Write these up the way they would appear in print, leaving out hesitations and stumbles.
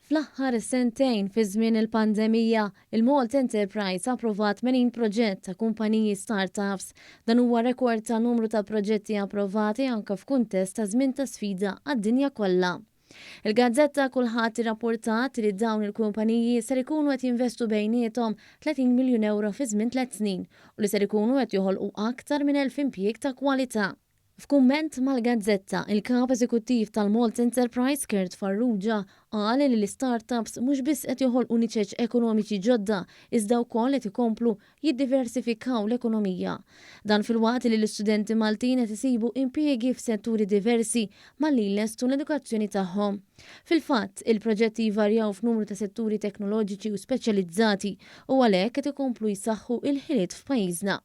Fl-aħħar sentejn fi żmien il-pandemija, il-Malt Enterprise approvat 80 proġett ta' kumpaniji startups. Dan huwa rekord ta' numru ta' proġetti approvati anke f'kuntest ta' żmien ta' sfida għad-dinja kollha. Il-gazzetta kulħadd irrapportat li dawn il-kumpaniji ser ikunu qed jinvestu bejniethom 30 miljun euro fi żmien 3 snin u li ser ikunu qed joħolqu aktar minn 1000 impjieg ta' kwalità. F'kumment mal-gazzetta, il-kap eżekuttiv tal-Malt Enterprise Kurt Farrugia qal li l-startups mhux biss qed joħolqu niċeġ ekonomiċi ġodda iżda wkoll qed ikomplu jiddiversifikaw l-ekonomija. Dan filwaqt li l-istudenti Maltin qed isibu impjiegi f'setturi diversi malli jlestu l-edukazzjoni tagħhom. Fil-fatt, il-proġetti jvarjaw f'numru ta' setturi teknoloġiċi u speċjalizzati u għalhekk qed ikomplu jsaħħu il-ħiliet f'pajjiżna.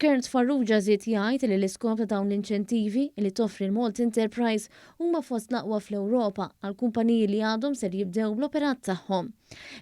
Kurt Farrugia żied jgħid li l-iskop ta' dawn l-inċentivi li toffri l-Malt Enterprise huma fost l-aqwa fl-Ewropa għal kumpaniji li għadhom ser jibdew bl-operat tagħhom.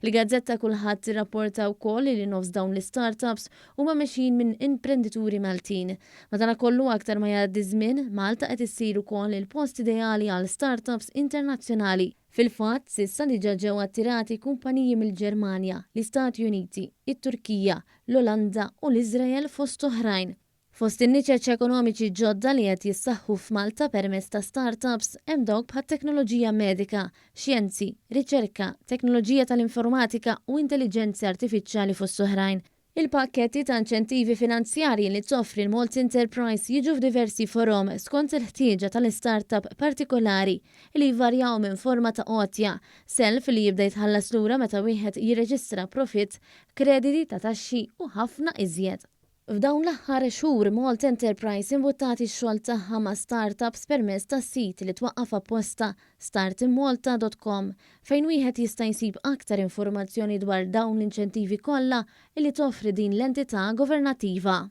Il-gazzetta kulħadd tirrapporta wkoll li nofs dawn l-startups huma mexjin minn imprendituri Maltin. Madankollu aktar ma jgħaddi żmien, Malta qed issir ukoll il-post ideali għal startups internazzjonali. Fil-fatt, sissa diġà ġew attirati kumpaniji mill-Ġermanja, l-Istati Uniti, it-Turkija, l-Olanda u l-Iżrael fost oħrajn. Fost in-niċeġ ekonomiċi ġodda li qed jissaħħu f'Malta permezz ta' startups hemm dawk bħat-teknoloġija medika, xjenzi, riċerka, teknoloġija tal-informatika u intelligenza artifiċjali fost oħrajn. Il-pakketti ta' inċentivi finanzjarji li toffri l-Malt Enterprise jiġu f'diversi forom skont il-ħtieġa tal-startup partikolari li jvarjaw minn forma ta' qotja, self li jibda jitħallas lura meta wieħed jirreġistra profitt, krediti ta' taxxi u ħafna iżjed. F'dawn l-aħħar xhur Malt Enterprise imbuttati x-xogħol tagħha ma' startups permezz tas-sit li twaqqaf apposta startinmalta.com fejn wieħed jista' jsib aktar informazzjoni dwar dawn l-inċentivi kollha li toffri din l-entità governattiva.